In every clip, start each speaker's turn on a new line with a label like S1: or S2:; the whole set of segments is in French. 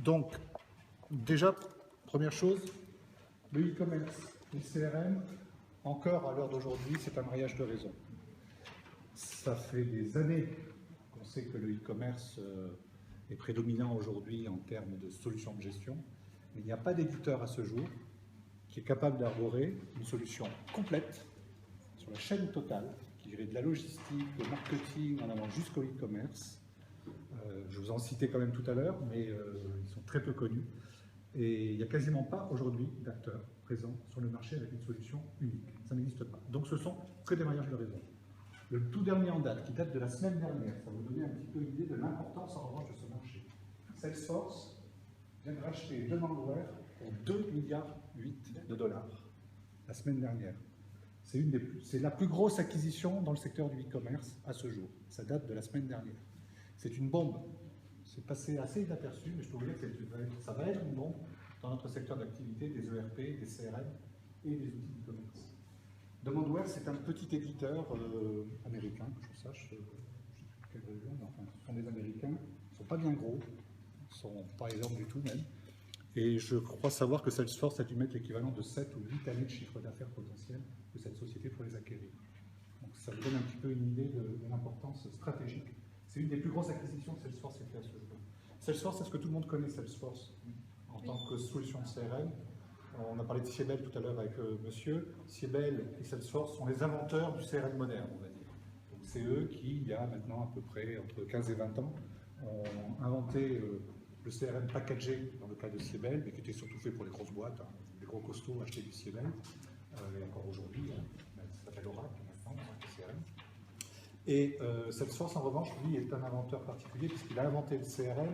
S1: Donc, déjà, première chose, le e-commerce, le CRM, encore à l'heure d'aujourd'hui, c'est un mariage de raison. Ça fait des années qu'on sait que le e-commerce est prédominant aujourd'hui en termes de solutions de gestion, mais il n'y a pas d'éditeur à ce jour qui est capable d'arborer une solution complète sur la chaîne totale, qui irait de la logistique, au marketing, en allant jusqu'au e-commerce. Je vous en citais quand même tout à l'heure, mais ils sont très peu connus. Et il n'y a quasiment pas aujourd'hui d'acteurs présents sur le marché avec une solution unique. Ça n'existe pas. Donc ce sont que des mariages de raison. Le tout dernier en date, qui date de la semaine dernière, ça va vous donner un petit peu une idée de l'importance en revanche de ce marché. Salesforce vient de racheter Demandware pour 2,8 milliards de dollars la semaine dernière. C'est la plus grosse acquisition dans le secteur du e-commerce à ce jour. Ça date de la semaine dernière. C'est une bombe. C'est passé assez inaperçu, mais je peux vous dire que ça va être une bombe dans notre secteur d'activité des ERP, des CRM et des outils d'e-commerce. Demandware, c'est un petit éditeur américain, que je sache, je ne sais plus quelle région, mais enfin, ce sont des Américains, ils ne sont pas bien gros, ils ne sont pas énormes du tout même, et je crois savoir que Salesforce a dû mettre l'équivalent de 7 ou 8 années de chiffre d'affaires potentiel de cette société pour les acquérir. Donc ça vous donne un petit peu une idée de l'importance stratégique. C'est une des plus grosses acquisitions que Salesforce ait fait à ce jour. Salesforce, est-ce que tout le monde connaît Salesforce en tant que solution de CRM? On a parlé de Siebel tout à l'heure avec monsieur. Siebel et Salesforce sont les inventeurs du CRM moderne, on va dire. Donc c'est eux qui, il y a maintenant à peu près entre 15 et 20 ans, ont inventé le CRM packagé dans le cas de Siebel, mais qui était surtout fait pour les grosses boîtes, hein, les gros costauds achetaient du Siebel. Et encore aujourd'hui, ça s'appelle Oracle maintenant, le CRM. Et Salesforce, en revanche, lui, est un inventeur particulier puisqu'il a inventé le CRM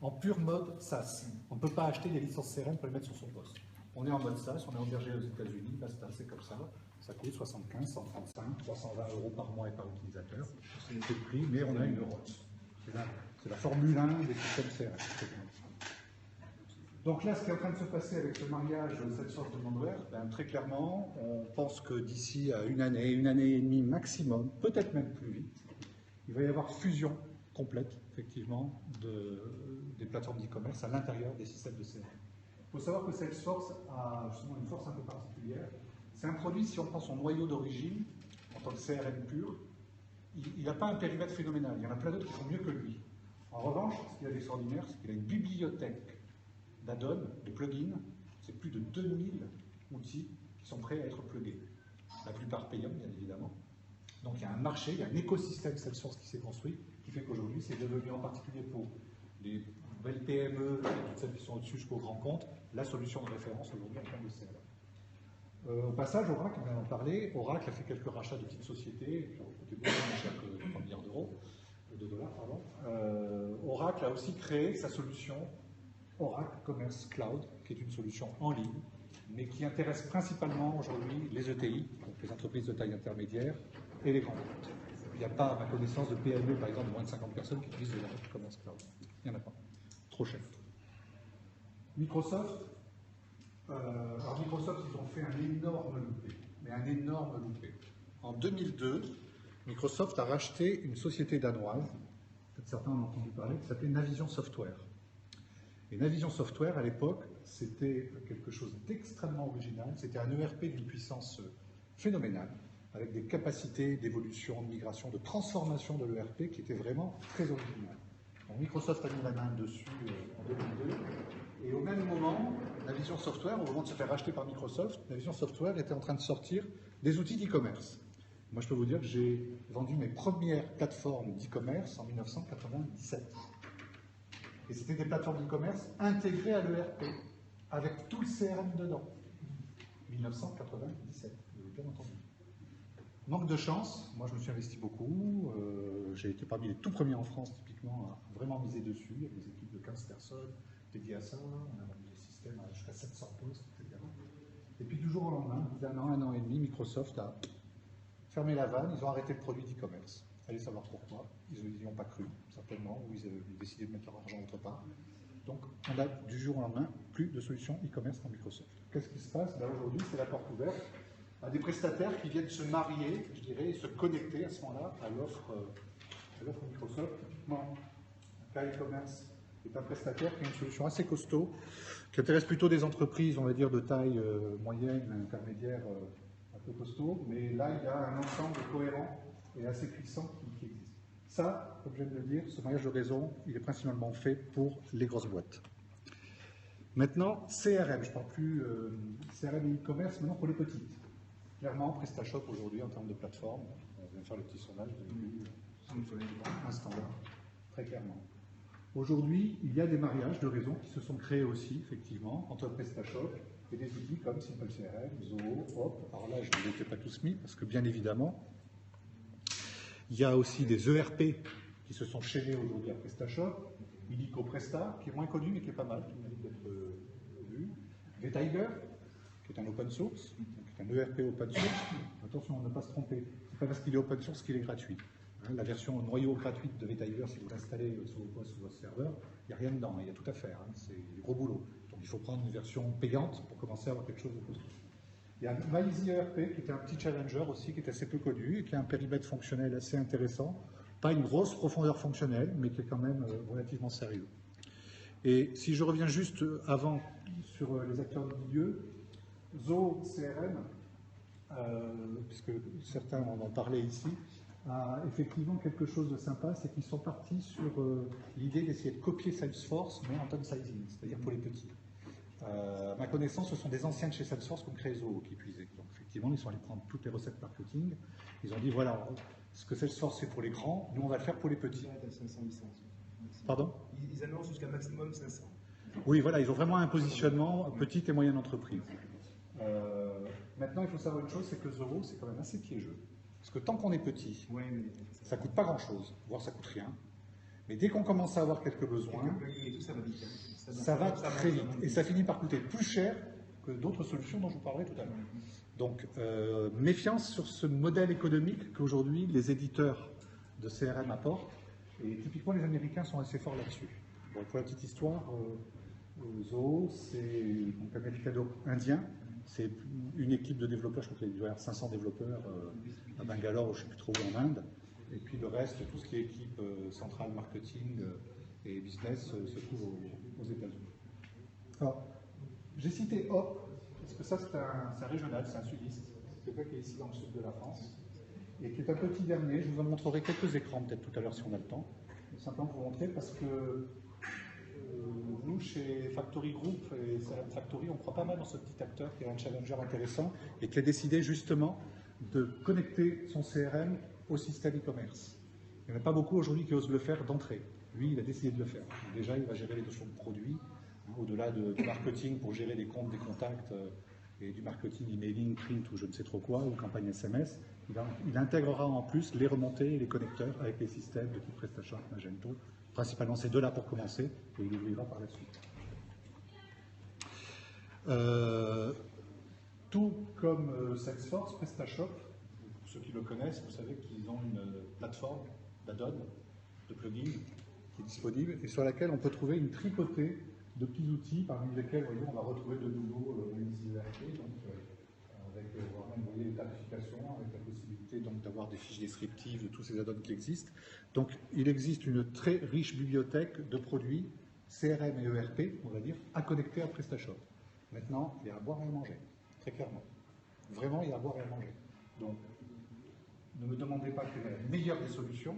S1: en pur mode SaaS. On ne peut pas acheter des licences CRM pour les mettre sur son poste. On est en mode SaaS, on est hébergé aux États-Unis, basta, c'est comme ça. Ça coûte 75, 135, 320 € par mois et par utilisateur. C'est le prix, mais on a une ROAS. C'est la Formule 1 des systèmes CRM. Donc là, ce qui est en train de se passer avec ce mariage Salesforce Demandware, très clairement, on pense que d'ici à une année et demie maximum, peut-être même plus vite, il va y avoir fusion complète, effectivement, des plateformes d'e-commerce à l'intérieur des systèmes de CRM. Il faut savoir que Salesforce a justement une force un peu particulière. C'est un produit, si on prend son noyau d'origine, en tant que CRM pur, il n'a pas un périmètre phénoménal. Il y en a plein d'autres qui font mieux que lui. En revanche, ce qu'il a d'extraordinaire, c'est qu'il a une bibliothèque d'add-ons, de plugins. C'est plus de 2000 outils qui sont prêts à être plugués. La plupart payants, bien évidemment. Donc il y a un marché, il y a un écosystème Salesforce qui s'est construit, qui fait qu'aujourd'hui, c'est devenu en particulier pour les nouvelles PME, et toutes celles qui sont au-dessus jusqu'aux grands comptes, la solution de référence aujourd'hui en termes de CRM. Au passage, Oracle, on en a parlé, Oracle a fait quelques rachats de petites sociétés, qui ont coûté beaucoup moins cher que 3 milliards de dollars, pardon. Oracle a aussi créé sa solution Oracle Commerce Cloud, qui est une solution en ligne, mais qui intéresse principalement aujourd'hui les ETI, donc les entreprises de taille intermédiaire, et les grands comptes. Il n'y a pas, à ma connaissance, de PME, par exemple, de moins de 50 personnes qui utilisent de l'Oracle Commerce Cloud. Il n'y en a pas. Trop cher. Microsoft, Microsoft, ils ont fait un énorme loupé, mais un énorme loupé. En 2002, Microsoft a racheté une société danoise, peut-être certains en ont entendu parler, qui s'appelait Navision Software. Et Navision Software, à l'époque, c'était quelque chose d'extrêmement original. C'était un ERP d'une puissance phénoménale, avec des capacités d'évolution, de migration, de transformation de l'ERP qui étaient vraiment très originales. Donc Microsoft a mis la main dessus en 2002. Et au même moment, Navision Software, au moment de se faire racheter par Microsoft, Navision Software était en train de sortir des outils d'e-commerce. Moi, je peux vous dire que j'ai vendu mes premières plateformes d'e-commerce en 1997. Et c'était des plateformes d'e-commerce intégrées à l'ERP, avec tout le CRM dedans. 1997, vous avez bien entendu. Manque de chance, moi je me suis investi beaucoup, j'ai été parmi les tout premiers en France typiquement à vraiment miser dessus, avec des équipes de 15 personnes dédiées à ça, on a vendu des systèmes à jusqu'à 700 postes, etc. Et puis du jour au lendemain, au bout d'un an et demi, Microsoft a fermé la vanne, ils ont arrêté le produit d'e-commerce. Allez savoir pourquoi, ils n'y ont pas cru, certainement, ou ils avaient décidé de mettre leur argent autre part. Donc on a du jour au lendemain plus de solutions e-commerce dans Microsoft. Qu'est-ce qui se passe? Aujourd'hui, c'est la porte ouverte à des prestataires qui viennent se marier, je dirais, et se connecter à ce moment-là à l'offre Microsoft. Typiquement, un cas e-commerce est un prestataire qui a une solution assez costaud, qui intéresse plutôt des entreprises, on va dire, de taille moyenne, intermédiaire, un peu costaud, mais là, il y a un ensemble cohérent et assez puissant qui existe. Ça, comme je viens de le dire, ce mariage de réseau, il est principalement fait pour les grosses boîtes. Maintenant, CRM, je ne parle plus CRM et e-commerce, maintenant pour les petites. Clairement, PrestaShop aujourd'hui, en termes de plateforme, on vient de faire le petit sondage, un standard, très clairement. Aujourd'hui, il y a des mariages de réseau qui se sont créés aussi, effectivement, entre PrestaShop et des outils comme Simple CRM, Zoho, Hop. Alors là, je ne les ai pas tous mis, parce que bien évidemment, il y a aussi des ERP qui se sont chaînés aujourd'hui à PrestaShop, Illico Presta, qui est moins connu, mais qui est pas mal, qui mérite d'être vu. Vetiger, qui est un open source, qui est un ERP open source. Attention, on ne pas se tromper. Ce n'est pas parce qu'il est open source qu'il est gratuit. La version noyau gratuite de Vetiger, si vous l'installez sur vos postes ou votre serveur, il n'y a rien dedans, il y a tout à faire. C'est du gros boulot. Donc il faut prendre une version payante pour commencer à avoir quelque chose de costaud. Il y a MyEasy ERP, qui était un petit challenger aussi, qui est assez peu connu et qui a un périmètre fonctionnel assez intéressant. Pas une grosse profondeur fonctionnelle, mais qui est quand même relativement sérieux. Et si je reviens juste avant sur les acteurs du milieu, Zoho CRM, puisque certains en ont parlé ici, a effectivement quelque chose de sympa, c'est qu'ils sont partis sur l'idée d'essayer de copier Salesforce, mais en downsizing, c'est-à-dire pour les petits. À ma connaissance, ce sont des anciens de chez Salesforce qui ont créé Zoho, qui puisaient. Donc effectivement, ils sont allés prendre toutes les recettes marketing. Ils ont dit, voilà, ce que Salesforce fait pour les grands, nous on va le faire pour les petits. Pardon ?
S2: Ils annoncent jusqu'à maximum 500.
S1: Oui, voilà, ils ont vraiment un positionnement petite et moyenne entreprise. Maintenant, il faut savoir une chose, c'est que Zoho, c'est quand même assez piégeux. Parce que tant qu'on est petit, ça ne coûte pas grand-chose, voire ça ne coûte rien. Mais dès qu'on commence à avoir quelques besoins, ça va très vite. Et ça finit par coûter plus cher que d'autres solutions dont je vous parlerai tout à l'heure. Donc, méfiance sur ce modèle économique qu'aujourd'hui les éditeurs de CRM apportent. Et typiquement, les Américains sont assez forts là-dessus. Bon, pour la petite histoire, Zoho, c'est un américain indien. C'est une équipe de développeurs, je crois qu'il y a 500 développeurs à Bangalore, ou je ne sais plus trop où, en Inde. Et puis le reste, tout ce qui est équipe centrale, marketing et business, se trouve aux États-Unis. Alors, j'ai cité Hop, parce que ça c'est un régional, c'est un sudiste. C'est quelqu'un qui est ici dans le sud de la France, et qui est un petit dernier. Je vous en montrerai quelques écrans peut-être tout à l'heure si on a le temps. Simplement pour vous montrer, parce que nous, chez Factory Group et CRM Factory, on croit pas mal dans ce petit acteur qui est un challenger intéressant et qui a décidé justement de connecter son CRM au système e-commerce. Il n'y en a pas beaucoup aujourd'hui qui osent le faire d'entrée. Lui, il a décidé de le faire. Donc déjà, il va gérer les notions de produits, au-delà du marketing pour gérer des comptes, des contacts et du marketing emailing, print ou je ne sais trop quoi, ou campagne SMS. Il intégrera en plus les remontées et les connecteurs avec les systèmes de type PrestaShop, Magento. Principalement ces deux-là pour commencer, et il ouvrira par la suite. Tout comme Salesforce, PrestaShop, pour ceux qui le connaissent, vous savez qu'ils ont une plateforme d'add-on, de plugins, qui est disponible, et sur laquelle on peut trouver une tripotée de petits outils, parmi lesquels voyez, on va retrouver de nouveau MyEasy ERP, donc avec vous voyez, les tarifications, avec la possibilité d'avoir des fiches descriptives de tous ces add-ons qui existent. Donc il existe une très riche bibliothèque de produits CRM et ERP, on va dire, à connecter à PrestaShop. Maintenant, il y a à boire et à manger, très clairement. Vraiment, il y a à boire et à manger. Donc, ne me demandez pas quelle est la meilleure des solutions.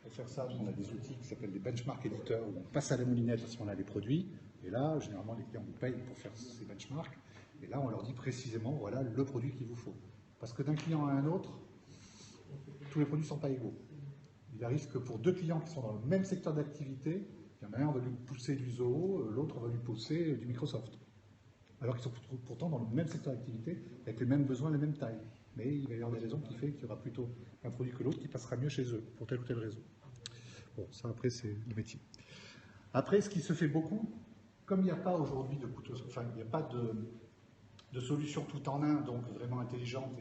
S1: Pour faire ça, on a des outils qui s'appellent des benchmark éditeurs, où on passe à la moulinette parce qu'on a les produits. Et là, généralement, les clients nous payent pour faire ces benchmarks. Et là, on leur dit précisément, voilà le produit qu'il vous faut. Parce que d'un client à un autre, tous les produits ne sont pas égaux. Il arrive que pour deux clients qui sont dans le même secteur d'activité, il y en a un, on va lui pousser du Zoho, l'autre, on va lui pousser du Microsoft. Alors qu'ils sont pourtant dans le même secteur d'activité, avec les mêmes besoins, les mêmes tailles. Mais il va y avoir des raisons qui font qu'il y aura plutôt un produit que l'autre qui passera mieux chez eux, pour telle ou telle raison. Bon, ça après, c'est le métier. Après, ce qui se fait beaucoup, comme il n'y a pas aujourd'hui de couteau, enfin, il n'y a pas de solution tout en un, donc vraiment intelligente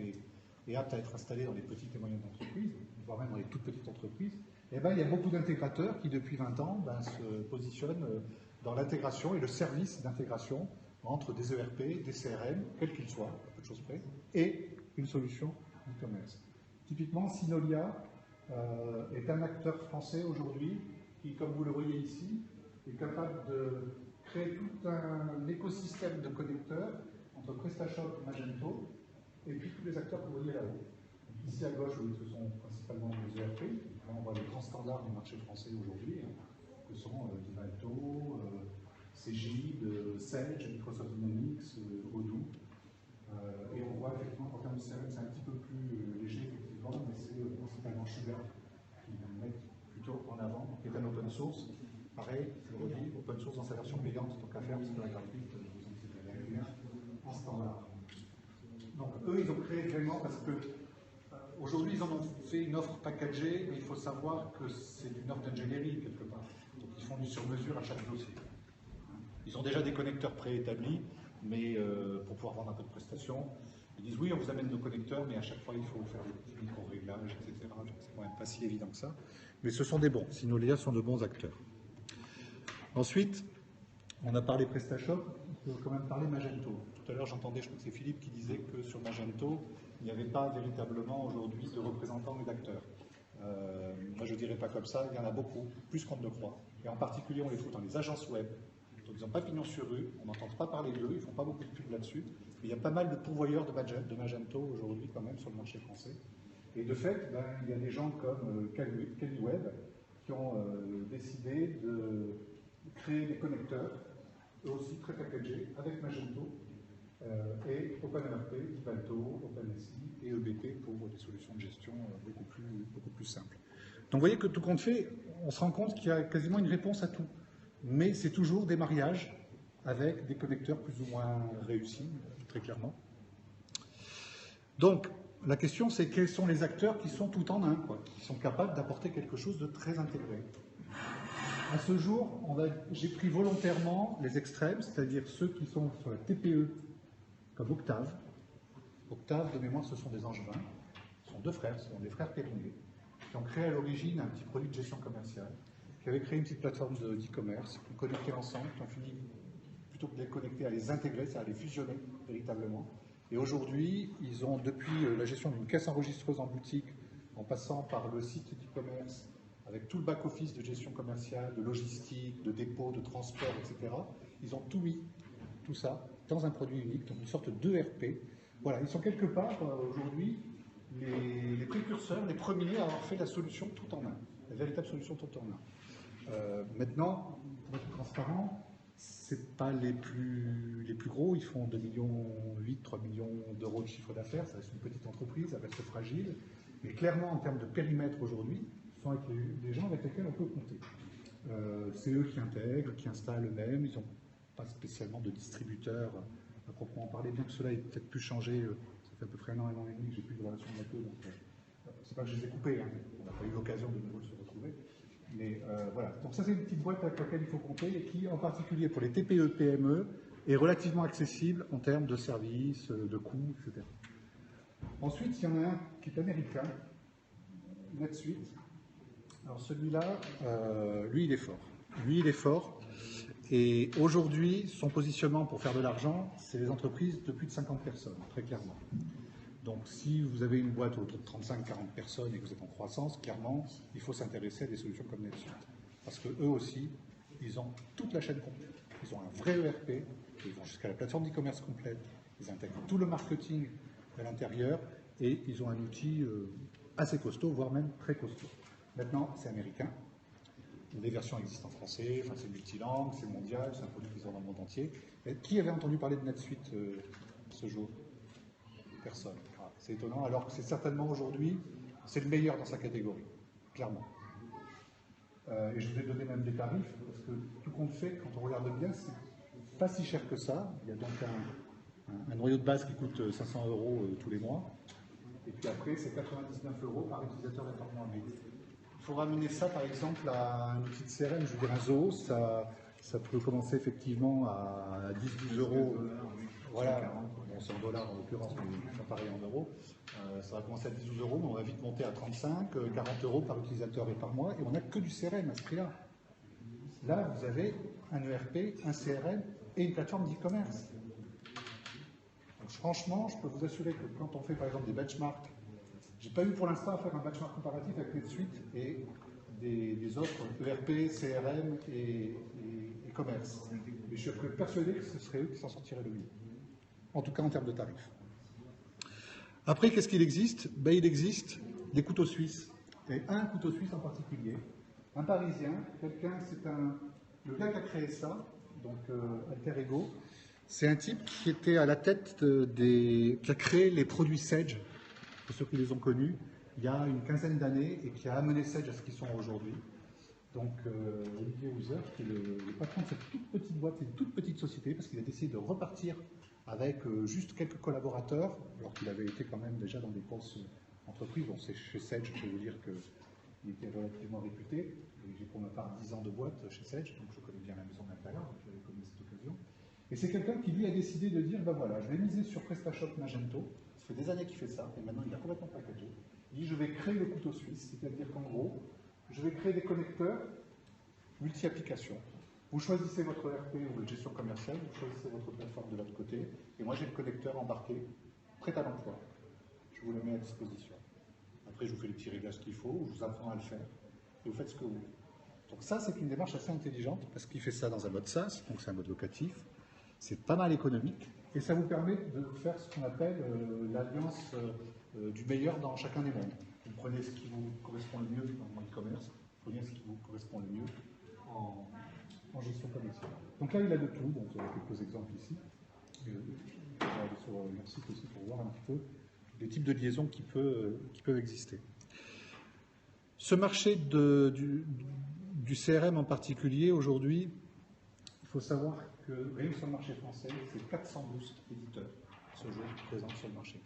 S1: et apte à être installée dans les petites et moyennes entreprises, voire même dans les toutes petites entreprises, eh ben, il y a beaucoup d'intégrateurs qui, depuis 20 ans, se positionnent dans l'intégration et le service d'intégration entre des ERP, des CRM, quels qu'ils soient, à peu de choses près, et une solution e-commerce. Typiquement, Synolia est un acteur français aujourd'hui qui, comme vous le voyez ici, est capable de créer tout un écosystème de connecteurs entre PrestaShop, Magento, et puis tous les acteurs que vous voyez là-haut. Ici à gauche, ce sont principalement les ERP. Là, on voit les grands standards du marché français aujourd'hui, que sont Vivalto, Cegid, Sage, Microsoft Dynamics, Odoo. Et on voit effectivement qu'en termes de CRM, c'est un petit peu plus léger, effectivement, mais c'est principalement Sugar qui nous met plutôt en avant, qui est un open source. Pareil, je le redis, open source dans sa version payante, tant qu'à faire, parce que la gratuite, vous en savez en standard. Donc eux, ils ont créé vraiment parce que aujourd'hui, ils en ont fait une offre packagée, mais il faut savoir que c'est une offre d'ingénierie quelque part. Donc ils font du sur-mesure à chaque dossier. Ils ont déjà des connecteurs préétablis, mais pour pouvoir vendre un peu de prestations, ils disent oui, on vous amène nos connecteurs, mais à chaque fois, il faut faire des petits micro-réglages, etc. Donc c'est quand même pas si évident que ça. Mais ce sont des bons. Synologia sont de bons acteurs. Ensuite, on a parlé PrestaShop, on peut quand même parler Magento. Tout à l'heure, j'entendais, je crois que c'est Philippe qui disait que sur Magento, il n'y avait pas véritablement aujourd'hui de représentants et d'acteurs. Moi, je ne dirais pas comme ça, il y en a beaucoup, plus qu'on ne le croit. Et en particulier, on les trouve dans les agences web. Donc, ils n'ont pas pignon sur rue, on n'entend pas parler d'eux, ils ne font pas beaucoup de pubs là-dessus. Mais il y a pas mal de pourvoyeurs de Magento aujourd'hui, quand même, sur le marché français. Et de fait, ben, il y a des gens comme KeliWeb qui ont décidé de créer des connecteurs, eux aussi très packagés, avec Magento, et OpenERP, Vivalto, OpenSI et EBP pour des solutions de gestion beaucoup plus simples. Donc vous voyez que tout compte fait, on se rend compte qu'il y a quasiment une réponse à tout. Mais c'est toujours des mariages avec des connecteurs plus ou moins réussis, très clairement. Donc, la question, c'est quels sont les acteurs qui sont tout en un, quoi, qui sont capables d'apporter quelque chose de très intégré. À ce jour, j'ai pris volontairement les extrêmes, c'est-à-dire ceux qui sont sur la TPE, comme Octave. Octave, de mémoire, ce sont des Angevins. Ce sont deux frères, ce sont des frères Périnet, qui ont créé à l'origine un petit produit de gestion commerciale, qui avaient créé une petite plateforme d'e-commerce, qui ont connecté ensemble, qui ont fini, plutôt que de les connecter, à les intégrer, c'est-à-dire à les fusionner véritablement. Et aujourd'hui, ils ont, depuis la gestion d'une caisse enregistreuse en boutique, en passant par le site d'e-commerce, avec tout le back-office de gestion commerciale, de logistique, de dépôt, de transport, etc., ils ont tout mis, tout ça, dans un produit unique, donc une sorte d'ERP. Voilà, ils sont quelque part, aujourd'hui, les précurseurs, les premiers à avoir fait la solution tout en un, la véritable solution tout en un. Maintenant, pour être transparent, c'est pas les plus gros, ils font 2,8 millions, 3 millions d'euros de chiffre d'affaires, ça reste une petite entreprise, ça reste fragile, mais clairement en termes de périmètre aujourd'hui, ce sont avec les gens avec lesquels on peut compter. C'est eux qui intègrent, qui installent eux-mêmes, ils n'ont pas spécialement de distributeurs à proprement parler, bien que cela ait peut-être pu changer, ça fait à peu près un an et demi que j'ai plus de relations avec eux, donc c'est pas que je les ai coupés, hein, on n'a pas eu l'occasion de nouveau de se retrouver. Mais voilà, donc ça c'est une petite boîte avec laquelle il faut compter et qui, en particulier pour les TPE, PME, est relativement accessible en termes de services, de coûts, etc. Ensuite, il y en a un qui est américain, NetSuite. Alors celui-là, lui il est fort. Lui il est fort. Et aujourd'hui, son positionnement pour faire de l'argent, c'est les entreprises de plus de 50 personnes, très clairement. Donc si vous avez une boîte autour de 35-40 personnes et que vous êtes en croissance, clairement, il faut s'intéresser à des solutions comme NetSuite. Parce qu'eux aussi, ils ont toute la chaîne complète. Ils ont un vrai ERP, ils vont jusqu'à la plateforme d'e-commerce complète, ils intègrent tout le marketing à l'intérieur et ils ont un outil assez costaud, voire même très costaud. Maintenant, c'est américain. Les versions existent en français, enfin, c'est multilangue, c'est mondial, c'est un produit qui sort dans le monde entier. Et qui avait entendu parler de NetSuite ce jour? Personne. Ah, c'est étonnant, alors que c'est certainement aujourd'hui, c'est le meilleur dans sa catégorie, clairement. Et je vous ai donné même des tarifs, parce que tout compte fait, quand on regarde bien, c'est pas si cher que ça. Il y a donc un noyau de base qui coûte 500 € tous les mois. Et puis après, c'est 99 € par utilisateur et par mois. Il faut ramener ça, par exemple, à un outil de CRM, je veux dire un Zoho, ça peut commencer effectivement à 10-12 €. Voilà, bon, c'est en dollars en l'occurrence, mais ça pareil en euros. Ça va commencer à 10-12 €, mais on va vite monter à 35, 40 € par utilisateur et par mois, et on n'a que du CRM à ce prix-là. Là, vous avez un ERP, un CRM et une plateforme d'e-commerce. Franchement, je peux vous assurer que quand on fait par exemple des benchmarks, j'ai pas eu pour l'instant à faire un benchmark comparatif avec NetSuite et des autres ERP, CRM et e-commerce. Et je suis persuadé que ce serait eux qui s'en sortiraient le mieux. En tout cas en termes de tarifs. Après, qu'est-ce qu'il existe? Ben, il existe des couteaux suisses. Et un couteau suisse en particulier. Un Parisien, le gars qui a créé ça, donc Alter Ego, c'est un type qui était à la tête qui a créé les produits Sage, pour ceux qui les ont connus, il y a une quinzaine d'années et qui a amené Sage à ce qu'ils sont aujourd'hui. Donc Olivier Hauser, qui est le patron de cette toute petite boîte, une toute petite société, parce qu'il a décidé de repartir avec juste quelques collaborateurs, alors qu'il avait été quand même déjà dans des grosses entreprises. Bon, c'est chez Sage, je peux vous dire qu'il était relativement réputé. J'ai pour ma part 10 ans de boîte chez Sage, donc je connais bien la maison d'intérieur, donc j'avais connu cette occasion. Et c'est quelqu'un qui, lui, a décidé de dire, ben voilà, je vais miser sur PrestaShop Magento, ça fait des années qu'il fait ça, et maintenant il a complètement packagé. Il dit, je vais créer le couteau suisse, c'est-à-dire qu'en gros, je vais créer des connecteurs multi-applications. Vous choisissez votre ERP ou votre gestion commerciale, vous choisissez votre plateforme de l'autre côté, et moi j'ai le connecteur embarqué, prêt à l'emploi. Je vous le mets à disposition. Après, je vous fais les petits réglages qu'il faut, je vous apprends à le faire, et vous faites ce que vous voulez. Donc ça, c'est une démarche assez intelligente, parce qu'il fait ça dans un mode SaaS, donc c'est un mode locatif, c'est pas mal économique, et ça vous permet de faire ce qu'on appelle l'alliance du meilleur dans chacun des mondes. Vous prenez ce qui vous correspond le mieux dans le e-commerce, vous prenez ce qui vous correspond le mieux en gestion commerciale. Donc là, il a de tout, donc vous avez quelques exemples ici. Je vais aller sur leur site aussi pour voir un petit peu les types de liaisons qui peuvent exister. Ce marché du CRM en particulier, aujourd'hui, il faut savoir que rien que sur le marché français, c'est 412 éditeurs ce jour présents sur le marché.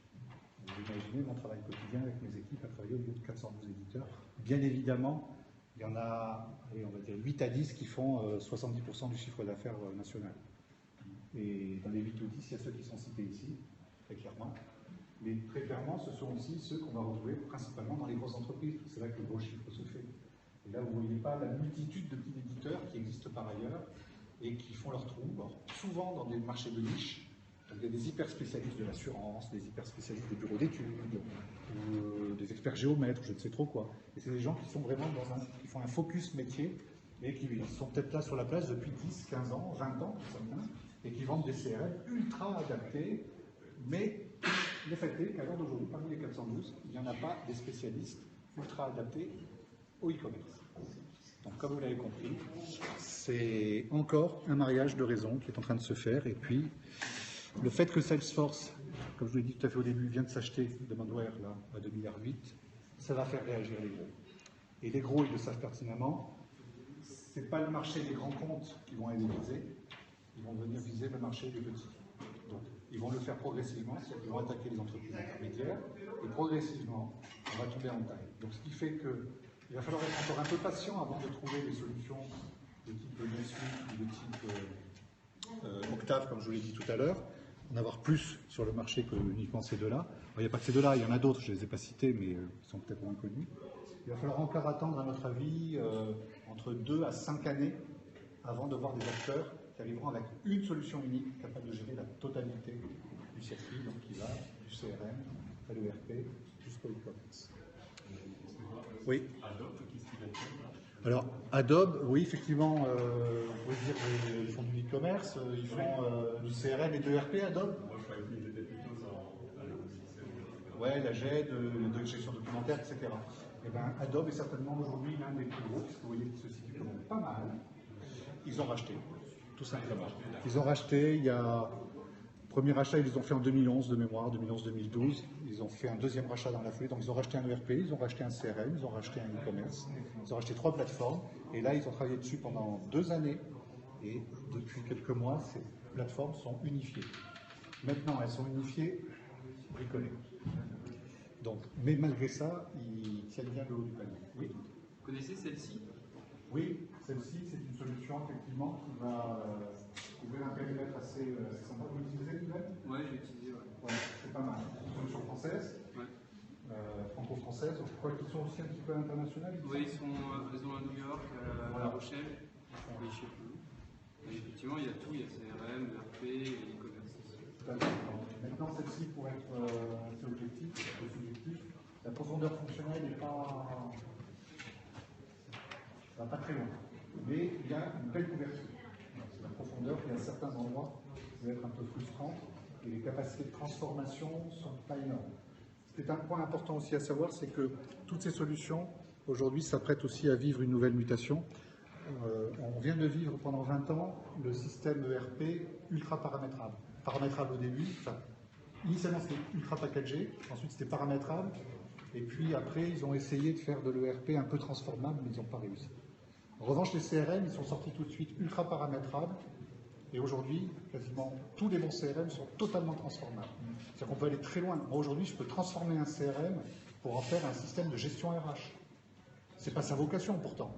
S1: Vous imaginez mon travail quotidien avec mes équipes à travailler au lieu de 412 éditeurs. Bien évidemment, il y en a, allez, on va dire 8 à 10 qui font 70% du chiffre d'affaires national. Et dans les 8 ou 10, il y a ceux qui sont cités ici, très clairement. Mais très clairement, ce sont aussi ceux qu'on va retrouver principalement dans les grosses entreprises. C'est là que le gros chiffre se fait. Et là, vous ne voyez pas la multitude de petits éditeurs qui existent par ailleurs et qui font leur trou, souvent dans des marchés de niche. Donc, il y a des hyper spécialistes de l'assurance, des hyper spécialistes des bureaux d'études, ou des experts géomètres, je ne sais trop quoi. Et c'est des gens qui sont vraiment qui font un focus métier et qui sont peut-être là sur la place depuis 10, 15 ans, 20 ans, et qui vendent des CRM ultra adaptés. Mais le fait est qu'à l'heure d'aujourd'hui, parmi les 412, il n'y en a pas des spécialistes ultra adaptés au e-commerce. Donc, comme vous l'avez compris, c'est encore un mariage de raisons qui est en train de se faire. Et puis, le fait que Salesforce, comme je vous l'ai dit tout à fait au début, vient de s'acheter Demandware là, à 2,8 milliards, ça va faire réagir les gros. Et les gros, ils le savent pertinemment, ce n'est pas le marché des grands comptes qui vont aller viser, ils vont venir viser le marché des petits. Donc, ils vont le faire progressivement, ils vont attaquer les entreprises intermédiaires, et progressivement, on va tomber en taille. Donc, ce qui fait qu'il va falloir être encore un peu patient avant de trouver des solutions de type NetSuite ou de type Octave, comme je vous l'ai dit tout à l'heure, en avoir plus sur le marché que uniquement ces deux-là. Il n'y a pas que ces deux-là, il y en a d'autres, je ne les ai pas cités, mais ils sont peut-être moins connus. Il va falloir encore attendre, à notre avis, entre 2 à 5 années avant de voir des acteurs qui arriveront avec une solution unique capable de gérer la totalité du circuit, donc qui va du CRM à l'ERP jusqu'au e-commerce. Oui. Alors, Adobe, oui, effectivement, on peut dire qu'ils font du e-commerce, ils font du CRM et de l'ERP, Adobe.
S3: Moi, je croyais qu'ils étaient plutôt dans
S1: ouais, la GED, de gestion documentaire, etc. Et bien, Adobe est certainement aujourd'hui l'un des plus gros, puisque vous voyez qu'ils se situent quand même pas mal. Ils ont racheté, tout simplement. Ils ont racheté, il y a... Premier rachat, ils les ont fait en 2011 de mémoire, 2011-2012. Ils ont fait un deuxième rachat dans la foulée. Donc, ils ont racheté un ERP, ils ont racheté un CRM, ils ont racheté un e-commerce. Ils ont racheté 3 plateformes. Et là, ils ont travaillé dessus pendant 2 années. Et depuis quelques mois, ces plateformes sont unifiées. Maintenant, elles sont unifiées, bricolées. Donc, mais malgré ça, ils tiennent bien le haut du panier. Oui.
S4: Vous connaissez celle-ci?
S1: Oui, celle-ci, c'est une solution effectivement qui va couvrir un périmètre assez sympa. Vous l'utilisez, Glenn?
S4: Oui, j'ai utilisé.
S1: Ouais, c'est pas mal. C'est une solution française,
S4: Ouais.
S1: franco-française. Je crois qu'ils sont aussi un petit peu internationaux.
S4: Oui, ils ont à New York, à La Rochelle, et je sais plus. Et effectivement, il y a tout, il y a CRM, l'ERP et l'e-commerce.
S1: Maintenant, celle-ci, pour être assez objectif, subjectif, la profondeur fonctionnelle n'est pas... ça va pas très loin. Mais il y a une belle couverture. profondeur, puis à certains endroits, ça va être un peu frustrant, et les capacités de transformation ne sont pas énormes. Ce qui est un point important aussi à savoir, c'est que toutes ces solutions, aujourd'hui, s'apprêtent aussi à vivre une nouvelle mutation. On vient de vivre pendant 20 ans le système ERP ultra paramétrable. Paramétrable au début, enfin, initialement c'était ultra packagé, ensuite c'était paramétrable, et puis après ils ont essayé de faire de l'ERP un peu transformable, mais ils n'ont pas réussi. En revanche, les CRM, ils sont sortis tout de suite ultra paramétrables, et aujourd'hui, quasiment tous les bons CRM sont totalement transformables. C'est-à-dire qu'on peut aller très loin. Moi aujourd'hui, je peux transformer un CRM pour en faire un système de gestion RH. C'est pas sa vocation pourtant,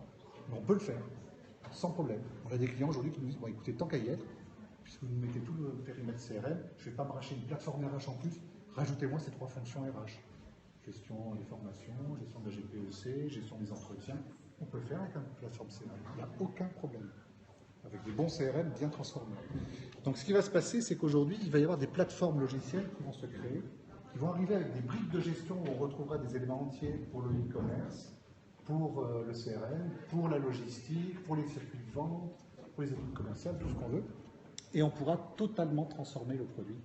S1: mais on peut le faire, sans problème. On a des clients aujourd'hui qui nous disent, bon écoutez, tant qu'à y être, puisque vous mettez tout le périmètre CRM, je ne vais pas me racheter une plateforme RH en plus, rajoutez-moi ces 3 fonctions RH. Gestion des formations, gestion de la GPEC, gestion des entretiens. On peut le faire avec une plateforme CRM, il n'y a aucun problème. Avec des bons CRM bien transformés. Donc ce qui va se passer, c'est qu'aujourd'hui, il va y avoir des plateformes logicielles qui vont se créer, qui vont arriver avec des briques de gestion où on retrouvera des éléments entiers pour le e-commerce, pour le CRM, pour la logistique, pour les circuits de vente, pour les études commerciales, tout ce qu'on veut. Et on pourra totalement transformer le produit.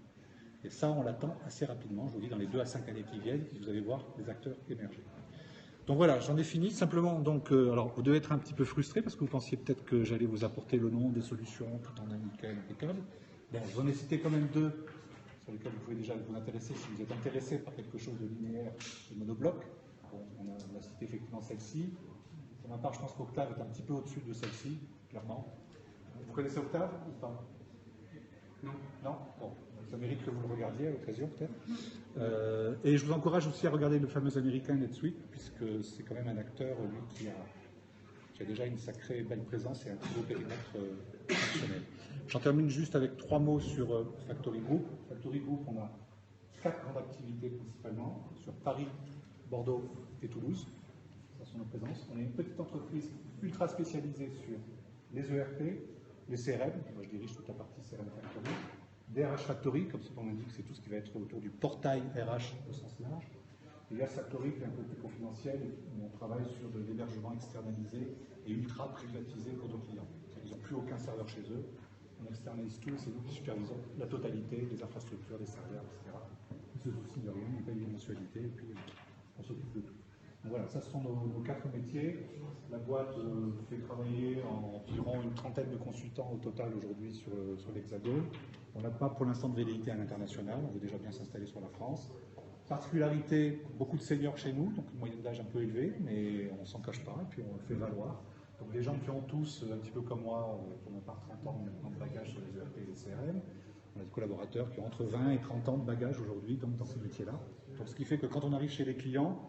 S1: Et ça, on l'attend assez rapidement, je vous dis, dans les 2 à 5 années qui viennent, vous allez voir les acteurs émerger. Donc voilà, j'en ai fini. Simplement, donc, alors vous devez être un petit peu frustré parce que vous pensiez peut-être que j'allais vous apporter le nom des solutions tout en un nickel impeccable. Bon, je vous en ai cité quand même 2 sur lesquels vous pouvez déjà vous intéresser si vous êtes intéressé par quelque chose de linéaire et monobloc. Bon, on a cité effectivement celle-ci. Pour ma part, je pense qu'Octave est un petit peu au-dessus de celle-ci, clairement. Vous connaissez Octave ou pas? Non. Non? Bon, ça mérite que vous le regardiez à l'occasion peut-être. Et je vous encourage aussi à regarder le fameux américain NetSuite, puisque c'est quand même un acteur, lui, qui a déjà une sacrée belle présence et un très beau périmètre fonctionnel. J'en termine juste avec 3 mots sur Factory Group. Factory Group, on a 4 grandes activités principalement, sur Paris, Bordeaux et Toulouse. Ça sont nos présences. On est une petite entreprise ultra spécialisée sur les ERP, les CRM, moi je dirige toute la partie CRM Factory, DRH Factory, comme son nom l'indique, c'est tout ce qui va être autour du portail RH au sens large. Et il y a Factory qui est un peu plus confidentiel, où on travaille sur de l'hébergement externalisé et ultra privatisé pour nos clients. Ils n'ont plus aucun serveur chez eux, on externalise tout, c'est nous qui supervisons la totalité des infrastructures, des serveurs, etc. Ils se soucient de rien, on paye les mensualités et puis on s'occupe de tout. Donc voilà, ça ce sont nos 4 métiers. La boîte fait travailler environ une trentaine de consultants au total aujourd'hui sur l'Hexagone. On n'a pas pour l'instant de velléité à l'international, on veut déjà bien s'installer sur la France. Particularité, beaucoup de seniors chez nous, donc une moyenne d'âge un peu élevée, mais on ne s'en cache pas et puis on le fait valoir. Donc des gens qui ont tous, un petit peu comme moi, pour ma part 30 ans maintenant de bagage sur les ERP et les CRM. On a des collaborateurs qui ont entre 20 et 30 ans de bagage aujourd'hui dans ces métiers-là. Donc ce qui fait que quand on arrive chez les clients,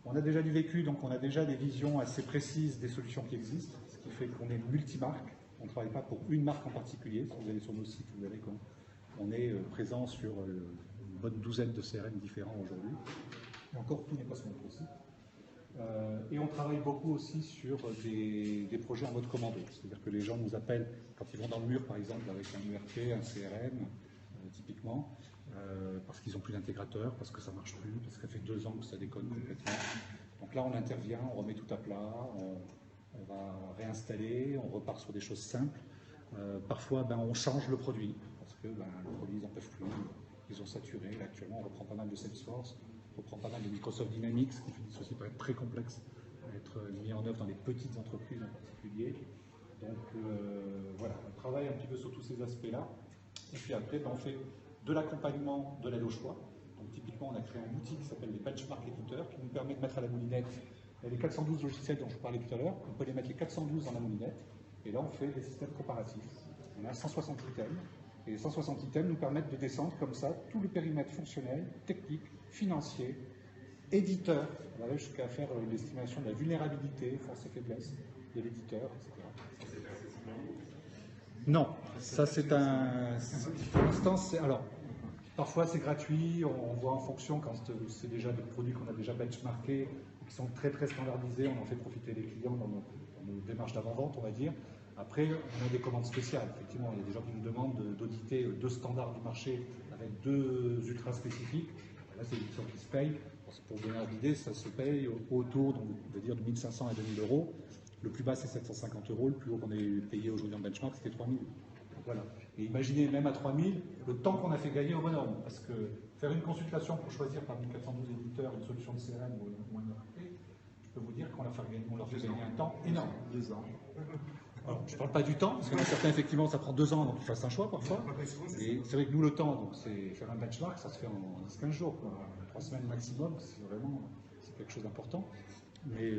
S1: on a déjà du vécu, donc on a déjà des visions assez précises des solutions qui existent, ce qui fait qu'on est multimarque. On ne travaille pas pour une marque en particulier. Si vous allez sur nos sites, vous verrez qu'on est présent sur une bonne douzaine de CRM différents aujourd'hui. Et encore, tout n'est pas sur notre site. Et on travaille beaucoup aussi sur des projets en mode commando. C'est-à-dire que les gens nous appellent quand ils vont dans le mur, par exemple, avec un ERP, un CRM, typiquement, parce qu'ils n'ont plus d'intégrateur, parce que ça ne marche plus, parce que ça fait 2 ans que ça déconne complètement. Donc là, on intervient, on remet tout à plat, on va réinstaller, on repart sur des choses simples. Parfois, on change le produit, parce que le produit, ils n'en peuvent plus, ils ont saturé. Là, actuellement, on reprend pas mal de Salesforce, on reprend pas mal de Microsoft Dynamics, qui finissent aussi par être très complexes à être mis en œuvre dans les petites entreprises en particulier. Donc voilà, on travaille un petit peu sur tous ces aspects-là. Et puis après, on fait de l'accompagnement de l'aide au choix. Donc typiquement, on a créé un outil qui s'appelle les benchmark éditeurs, qui nous permet de mettre à la moulinette les 412 logiciels dont je vous parlais tout à l'heure. On peut les mettre les 412 dans la moulinette, et là on fait des systèmes comparatifs. On a 160 items, et les 160 items nous permettent de descendre comme ça tout le périmètre fonctionnel, technique, financier, éditeur, on va jusqu'à faire l'estimation de la vulnérabilité, force et faiblesse de l'éditeur, etc. Non, ça c'est un... Pour l'instant, alors, parfois c'est gratuit, on voit en fonction quand c'est déjà des produits qu'on a déjà benchmarkés, qui sont très très standardisés, on en fait profiter les clients dans nos démarches d'avant-vente, on va dire. Après, on a des commandes spéciales, effectivement, il y a des gens qui nous demandent d'auditer 2 standards du marché avec 2 ultra spécifiques. Là, c'est une édition qui se paye. Pour vous donner une idée, ça se paye autour, donc, on va dire, de 1500 à 2000 euros. Le plus bas, c'est 750 euros. Le plus haut qu'on ait payé aujourd'hui en benchmark, c'était 3000. Et imaginez même à 3000 le temps qu'on a fait gagner au bonhomme. Parce que faire une consultation pour choisir parmi 412 éditeurs une solution de CRM ou un ERP, je peux vous dire qu'on leur fait gagner un temps énorme.
S2: 2 ans.
S1: Alors, je ne parle pas du temps, parce que certains, effectivement, ça prend 2 ans, donc ils fassent un choix parfois. Et c'est vrai que nous, le temps, donc c'est faire un benchmark, ça se fait en 10-15 jours, 3 semaines maximum, c'est quelque chose d'important. Mais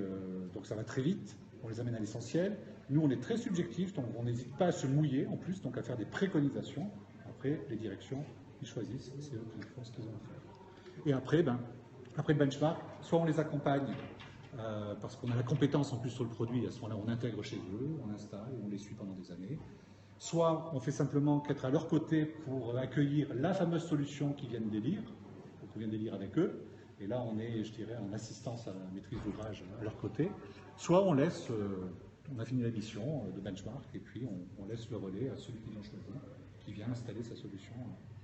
S1: donc ça va très vite, on les amène à l'essentiel. Nous, on est très subjectif, donc on n'hésite pas à se mouiller en plus, donc à faire des préconisations. Après, les directions, ils choisissent, c'est eux qui font ce qu'ils ont à faire. Et après, après le benchmark, soit on les accompagne parce qu'on a la compétence en plus sur le produit, à ce moment-là, on intègre chez eux, on installe et on les suit pendant des années. Soit on fait simplement qu'être à leur côté pour accueillir la fameuse solution qu'ils viennent d'élire, qu'on vient d'élire avec eux. Et là, on est, je dirais, en assistance à la maîtrise d'ouvrage à leur côté. Soit on laisse, on a fini la mission de benchmark, et puis on laisse le relais à celui qu'ils ont choisi, qui vient installer sa solution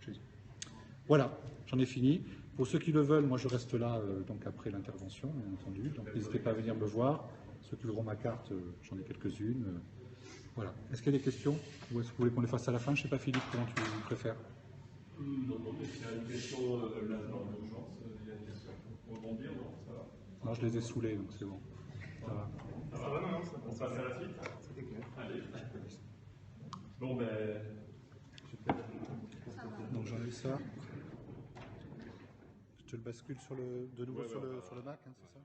S1: chez eux. Voilà, j'en ai fini. Pour ceux qui le veulent, moi je reste là donc après l'intervention, bien entendu. Donc n'hésitez pas à venir me voir. Ceux qui voudront ma carte, j'en ai quelques-unes. Voilà. Est-ce qu'il y a des questions? Ou est-ce que vous voulez qu'on les fasse à la fin? Je ne sais pas, Philippe, comment tu préfères?
S3: Non, mais s'il y a une question là dans l'urgence, il y a une question pour rebondir, non, ça va.
S1: Non, je les ai saoulés, donc c'est bon. Ça va.
S3: Ça va, non, on passe à la suite.
S2: C'était clair.
S3: Allez. Bon, ben.
S1: Super. Donc j'en ai ça. Je te le bascule de nouveau sur le Mac, hein, c'est ça?